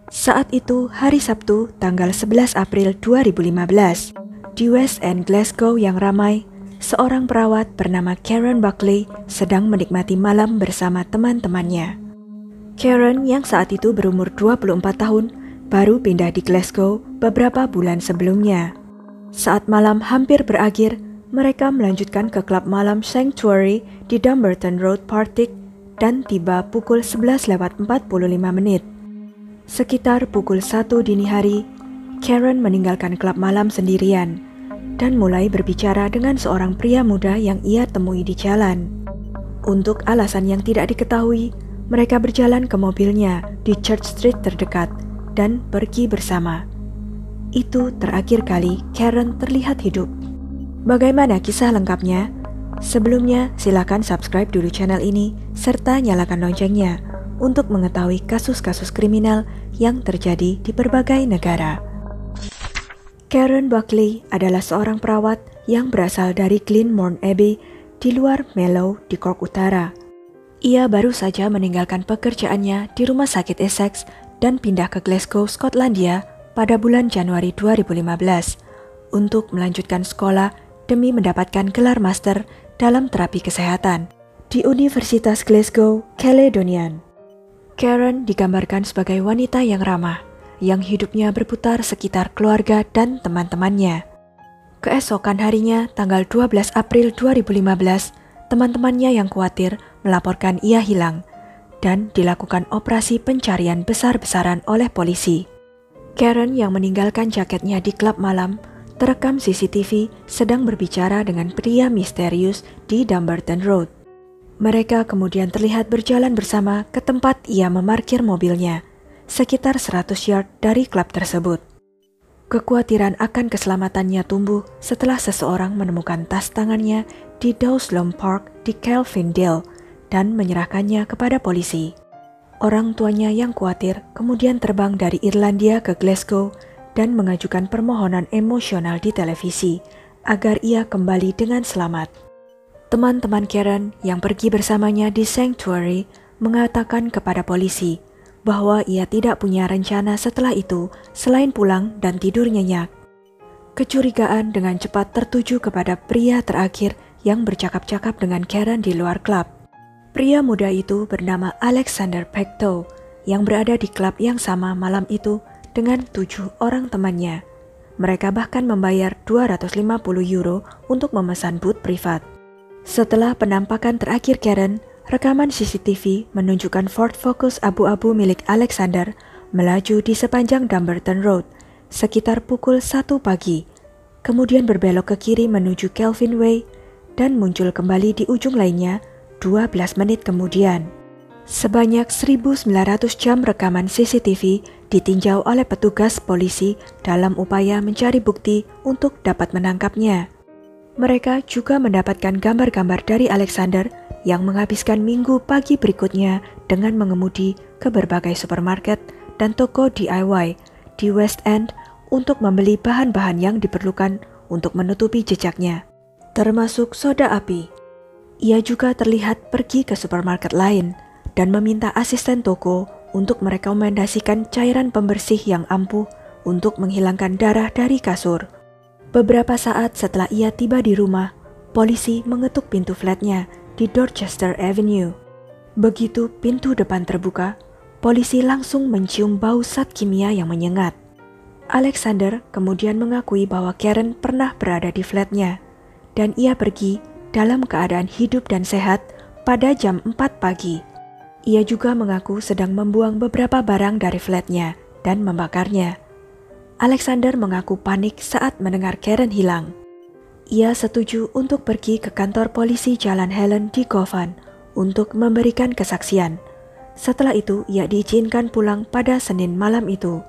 Saat itu hari Sabtu tanggal 11 April 2015, di West End Glasgow yang ramai, seorang perawat bernama Karen Buckley sedang menikmati malam bersama teman-temannya. Karen yang saat itu berumur 24 tahun baru pindah di Glasgow beberapa bulan sebelumnya. Saat malam hampir berakhir, mereka melanjutkan ke klub malam Sanctuary di Dumbarton Road, Partick dan tiba pukul 11:45. Sekitar pukul 1 dini hari, Karen meninggalkan klub malam sendirian dan mulai berbicara dengan seorang pria muda yang ia temui di jalan. Untuk alasan yang tidak diketahui, mereka berjalan ke mobilnya di Church Street terdekat dan pergi bersama. Itu terakhir kali Karen terlihat hidup. Bagaimana kisah lengkapnya? Sebelumnya, silakan subscribe dulu channel ini serta nyalakan loncengnya untuk mengetahui kasus-kasus kriminal yang terjadi di berbagai negara. Karen Buckley adalah seorang perawat yang berasal dari Glenmorne Abbey di luar Mallow di Cork Utara. Ia baru saja meninggalkan pekerjaannya di Rumah Sakit Essex dan pindah ke Glasgow, Skotlandia pada bulan Januari 2015 untuk melanjutkan sekolah demi mendapatkan gelar master dalam terapi kesehatan di Universitas Glasgow, Caledonian. Karen digambarkan sebagai wanita yang ramah, yang hidupnya berputar sekitar keluarga dan teman-temannya. Keesokan harinya, tanggal 12 April 2015, teman-temannya yang khawatir melaporkan ia hilang dan dilakukan operasi pencarian besar-besaran oleh polisi. Karen yang meninggalkan jaketnya di klub malam terekam CCTV sedang berbicara dengan pria misterius di Dumbarton Road. Mereka kemudian terlihat berjalan bersama ke tempat ia memarkir mobilnya, sekitar 100 yard dari klub tersebut. Kekhawatiran akan keselamatannya tumbuh setelah seseorang menemukan tas tangannya di Dowslum Park di Kelvindale dan menyerahkannya kepada polisi. Orang tuanya yang khawatir kemudian terbang dari Irlandia ke Glasgow dan mengajukan permohonan emosional di televisi agar ia kembali dengan selamat. Teman-teman Karen yang pergi bersamanya di Sanctuary mengatakan kepada polisi bahwa ia tidak punya rencana setelah itu selain pulang dan tidur nyenyak. Kecurigaan dengan cepat tertuju kepada pria terakhir yang bercakap-cakap dengan Karen di luar klub. Pria muda itu bernama Alexander Pecto yang berada di klub yang sama malam itu dengan 7 orang temannya. Mereka bahkan membayar 250 euro untuk memesan booth privat. Setelah penampakan terakhir Karen, rekaman CCTV menunjukkan Ford Focus abu-abu milik Alexander melaju di sepanjang Dumbarton Road sekitar pukul 1 pagi, kemudian berbelok ke kiri menuju Kelvin Way dan muncul kembali di ujung lainnya 12 menit kemudian. Sebanyak 1.900 jam rekaman CCTV ditinjau oleh petugas polisi dalam upaya mencari bukti untuk dapat menangkapnya. Mereka juga mendapatkan gambar-gambar dari Alexander yang menghabiskan minggu pagi berikutnya dengan mengemudi ke berbagai supermarket dan toko DIY di West End untuk membeli bahan-bahan yang diperlukan untuk menutupi jejaknya, termasuk soda api. Ia juga terlihat pergi ke supermarket lain dan meminta asisten toko untuk merekomendasikan cairan pembersih yang ampuh untuk menghilangkan darah dari kasur. Beberapa saat setelah ia tiba di rumah, polisi mengetuk pintu flatnya di Dorchester Avenue. Begitu pintu depan terbuka, polisi langsung mencium bau zat kimia yang menyengat. Alexander kemudian mengakui bahwa Karen pernah berada di flatnya, dan ia pergi dalam keadaan hidup dan sehat pada jam 4 pagi. Ia juga mengaku sedang membuang beberapa barang dari flatnya dan membakarnya. Alexander mengaku panik saat mendengar Karen hilang. Ia setuju untuk pergi ke kantor polisi Jalan Helen di Govan untuk memberikan kesaksian. Setelah itu, ia diizinkan pulang pada Senin malam itu.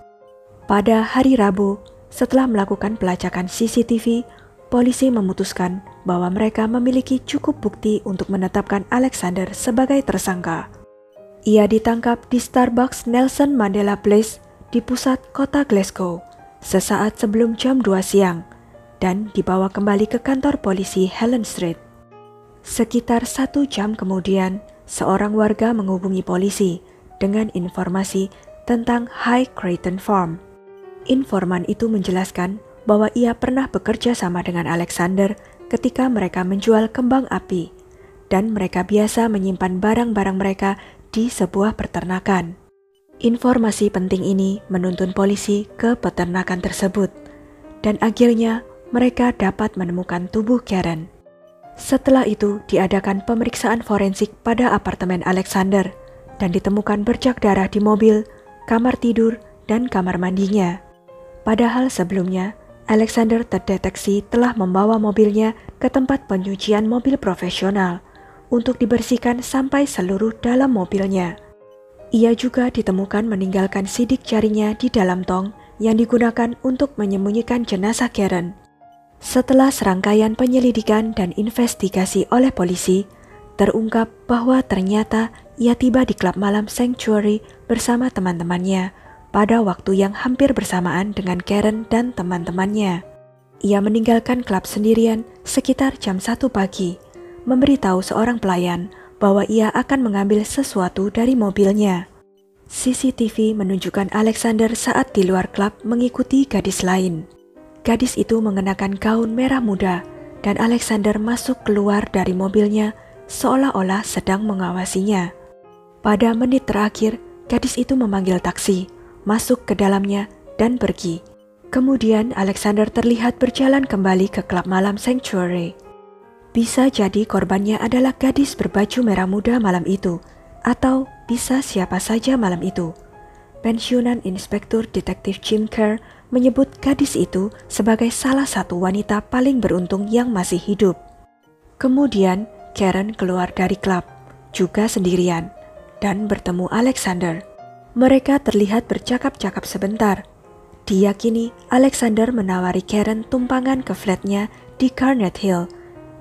Pada hari Rabu, setelah melakukan pelacakan CCTV, polisi memutuskan bahwa mereka memiliki cukup bukti untuk menetapkan Alexander sebagai tersangka. Ia ditangkap di Starbucks Nelson Mandela Place di pusat kota Glasgow sesaat sebelum jam 2 siang dan dibawa kembali ke kantor polisi Helen Street. Sekitar 1 jam kemudian, seorang warga menghubungi polisi dengan informasi tentang High Creighton Farm. Informan itu menjelaskan bahwa ia pernah bekerja sama dengan Alexander ketika mereka menjual kembang api, dan mereka biasa menyimpan barang-barang mereka di sebuah peternakan. Informasi penting ini menuntun polisi ke peternakan tersebut, dan akhirnya mereka dapat menemukan tubuh Karen. Setelah itu diadakan pemeriksaan forensik pada apartemen Alexander, dan ditemukan bercak darah di mobil, kamar tidur, dan kamar mandinya. Padahal sebelumnya, Alexander terdeteksi telah membawa mobilnya ke tempat penyucian mobil profesional untuk dibersihkan sampai seluruh dalam mobilnya. Ia juga ditemukan meninggalkan sidik jarinya di dalam tong yang digunakan untuk menyembunyikan jenazah Karen. Setelah serangkaian penyelidikan dan investigasi oleh polisi, terungkap bahwa ternyata ia tiba di klub malam Sanctuary bersama teman-temannya pada waktu yang hampir bersamaan dengan Karen dan teman-temannya. Ia meninggalkan klub sendirian sekitar jam 1 pagi, memberitahu seorang pelayan bahwa ia akan mengambil sesuatu dari mobilnya. CCTV menunjukkan Alexander saat di luar klub mengikuti gadis lain. Gadis itu mengenakan gaun merah muda, dan Alexander masuk keluar dari mobilnya seolah-olah sedang mengawasinya. Pada menit terakhir, gadis itu memanggil taksi, masuk ke dalamnya, dan pergi. Kemudian Alexander terlihat berjalan kembali ke klub malam Sanctuary. Bisa jadi korbannya adalah gadis berbaju merah muda malam itu, atau bisa siapa saja malam itu. Pensiunan Inspektur Detektif Jim Kerr menyebut gadis itu sebagai salah satu wanita paling beruntung yang masih hidup. Kemudian Karen keluar dari klub, juga sendirian, dan bertemu Alexander. Mereka terlihat bercakap-cakap sebentar. Diyakini Alexander menawari Karen tumpangan ke flatnya di Garnet Hill,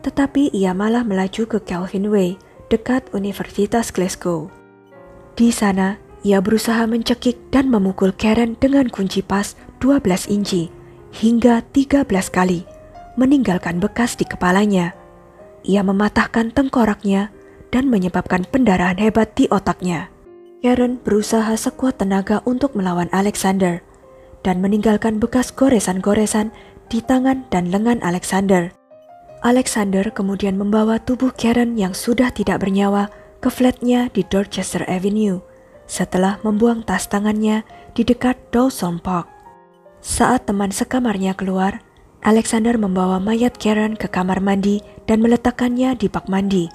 tetapi ia malah melaju ke Calvin Way, dekat Universitas Glasgow. Di sana, ia berusaha mencekik dan memukul Karen dengan kunci pas 12 inci hingga 13 kali, meninggalkan bekas di kepalanya. Ia mematahkan tengkoraknya dan menyebabkan pendarahan hebat di otaknya. Karen berusaha sekuat tenaga untuk melawan Alexander dan meninggalkan bekas goresan-goresan di tangan dan lengan Alexander. Alexander kemudian membawa tubuh Karen yang sudah tidak bernyawa ke flatnya di Dorchester Avenue setelah membuang tas tangannya di dekat Dawson Park. Saat teman sekamarnya keluar, Alexander membawa mayat Karen ke kamar mandi dan meletakkannya di bak mandi.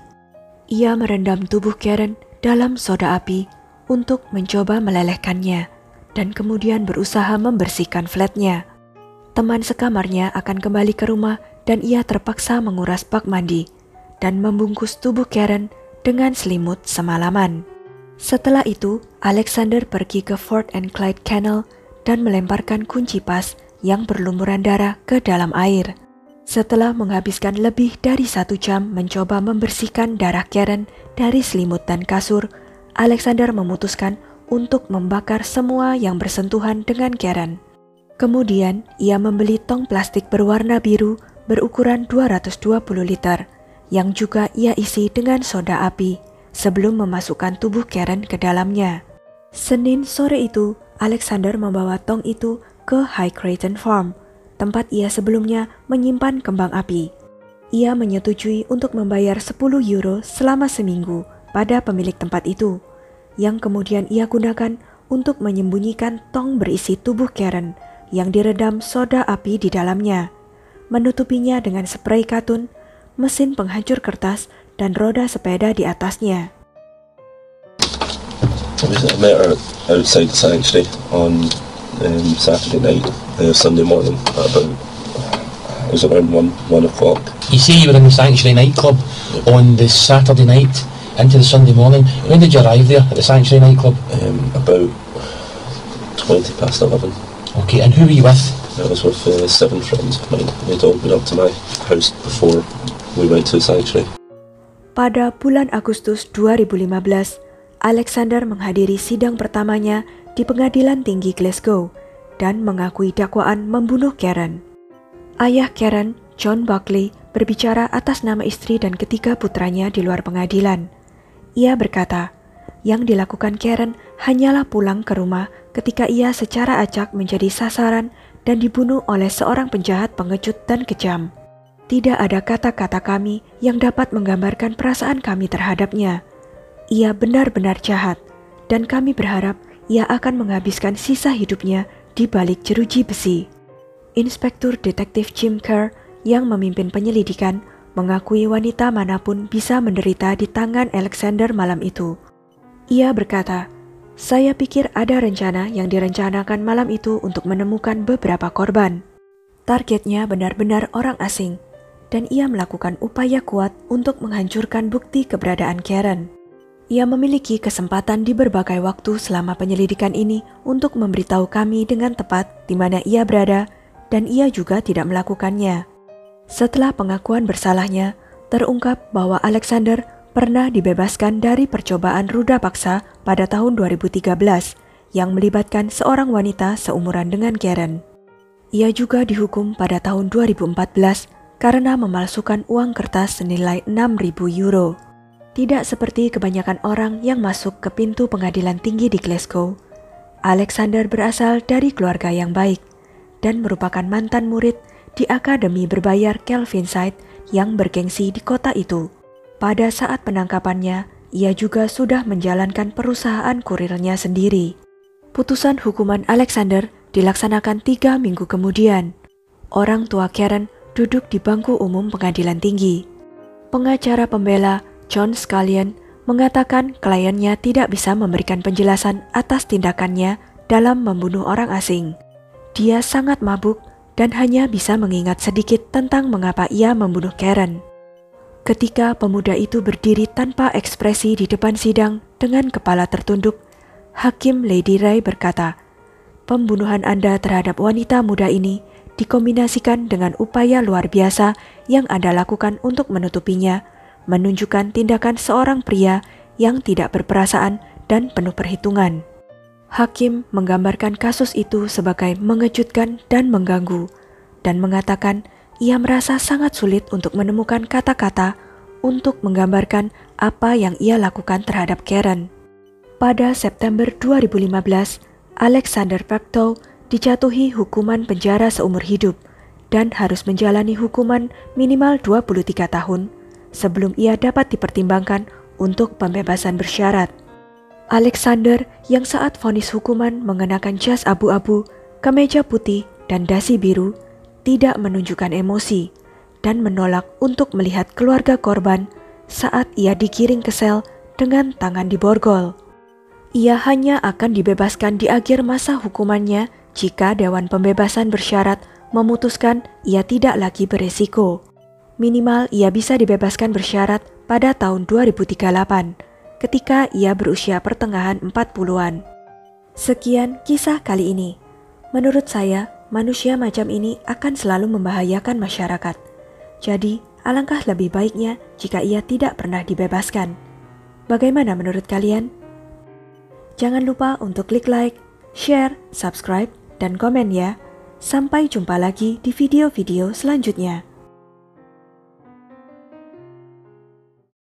Ia merendam tubuh Karen dalam soda api untuk mencoba melelehkannya dan kemudian berusaha membersihkan flatnya. Teman sekamarnya akan kembali ke rumah dan ia terpaksa menguras bak mandi dan membungkus tubuh Karen dengan selimut semalaman. Setelah itu, Alexander pergi ke Fort and Clyde Canal dan melemparkan kunci pas yang berlumuran darah ke dalam air. Setelah menghabiskan lebih dari 1 jam mencoba membersihkan darah Karen dari selimut dan kasur, Alexander memutuskan untuk membakar semua yang bersentuhan dengan Karen. Kemudian, ia membeli tong plastik berwarna biru berukuran 220 liter, yang juga ia isi dengan soda api sebelum memasukkan tubuh Karen ke dalamnya. Senin sore itu, Alexander membawa tong itu ke High Creighton Farm, tempat ia sebelumnya menyimpan kembang api. Ia menyetujui untuk membayar 10 euro selama seminggu pada pemilik tempat itu, yang kemudian ia gunakan untuk menyembunyikan tong berisi tubuh Karen yang diredam soda api di dalamnya, menutupinya dengan spray katun, mesin penghancur kertas, dan roda sepeda di atasnya. I met her outside the sanctuary on Saturday night, Sunday morning at about, it was around 1 o'clock. You say you were in the Sanctuary nightclub on the Saturday night into the Sunday morning. When did you arrive there at the Sanctuary nightclub? About 20 past 11. Okay, and who were you with? I was with 7 friends of mine. They'd all been up to my house before we went to the Sanctuary. Pada bulan Agustus 2015, Alexander menghadiri sidang pertamanya di Pengadilan Tinggi Glasgow dan mengakui dakwaan membunuh Karen. Ayah Karen, John Buckley, berbicara atas nama istri dan ketiga putranya di luar pengadilan. Ia berkata, Yang dilakukan Karen hanyalah pulang ke rumah ketika ia secara acak menjadi sasaran dan dibunuh oleh seorang penjahat pengecut dan kejam. Tidak ada kata-kata kami yang dapat menggambarkan perasaan kami terhadapnya. Ia benar-benar jahat, dan kami berharap ia akan menghabiskan sisa hidupnya di balik jeruji besi. Inspektur Detektif Jim Kerr yang memimpin penyelidikan mengakui wanita manapun bisa menderita di tangan Alexander malam itu. Ia berkata, "Saya pikir ada rencana yang direncanakan malam itu untuk menemukan beberapa korban. Targetnya benar-benar orang asing, dan ia melakukan upaya kuat untuk menghancurkan bukti keberadaan Karen. Ia memiliki kesempatan di berbagai waktu selama penyelidikan ini untuk memberitahu kami dengan tepat di mana ia berada, dan ia juga tidak melakukannya." Setelah pengakuan bersalahnya, terungkap bahwa Alexander pernah dibebaskan dari percobaan ruda paksa pada tahun 2013 yang melibatkan seorang wanita seumuran dengan Karen. Ia juga dihukum pada tahun 2014 karena memalsukan uang kertas senilai 6.000 euro. Tidak seperti kebanyakan orang yang masuk ke pintu pengadilan tinggi di Glasgow, Alexander berasal dari keluarga yang baik dan merupakan mantan murid di akademi berbayar Kelvinside yang bergengsi di kota itu. Pada saat penangkapannya, ia juga sudah menjalankan perusahaan kurirnya sendiri. Putusan hukuman Alexander dilaksanakan 3 minggu kemudian. Orang tua Karen duduk di bangku umum pengadilan tinggi. Pengacara pembela John Scullion mengatakan kliennya tidak bisa memberikan penjelasan atas tindakannya dalam membunuh orang asing. Dia sangat mabuk dan hanya bisa mengingat sedikit tentang mengapa ia membunuh Karen. Ketika pemuda itu berdiri tanpa ekspresi di depan sidang dengan kepala tertunduk, Hakim Lady Ray berkata, "Pembunuhan Anda terhadap wanita muda ini dikombinasikan dengan upaya luar biasa yang Anda lakukan untuk menutupinya, menunjukkan tindakan seorang pria yang tidak berperasaan dan penuh perhitungan." Hakim menggambarkan kasus itu sebagai mengejutkan dan mengganggu, dan mengatakan ia merasa sangat sulit untuk menemukan kata-kata untuk menggambarkan apa yang ia lakukan terhadap Karen. Pada September 2015, Alexander Pechtold dijatuhi hukuman penjara seumur hidup dan harus menjalani hukuman minimal 23 tahun sebelum ia dapat dipertimbangkan untuk pembebasan bersyarat. Alexander yang saat vonis hukuman mengenakan jas abu-abu, kemeja putih, dan dasi biru, tidak menunjukkan emosi dan menolak untuk melihat keluarga korban saat ia digiring ke sel dengan tangan diborgol. Ia hanya akan dibebaskan di akhir masa hukumannya jika Dewan Pembebasan Bersyarat memutuskan ia tidak lagi beresiko. Minimal ia bisa dibebaskan bersyarat pada tahun 2038 ketika ia berusia pertengahan 40-an. Sekian kisah kali ini. Menurut saya, manusia macam ini akan selalu membahayakan masyarakat. Jadi, alangkah lebih baiknya jika ia tidak pernah dibebaskan. Bagaimana menurut kalian? Jangan lupa untuk klik like, share, subscribe, dan komen ya. Sampai jumpa lagi di video-video selanjutnya.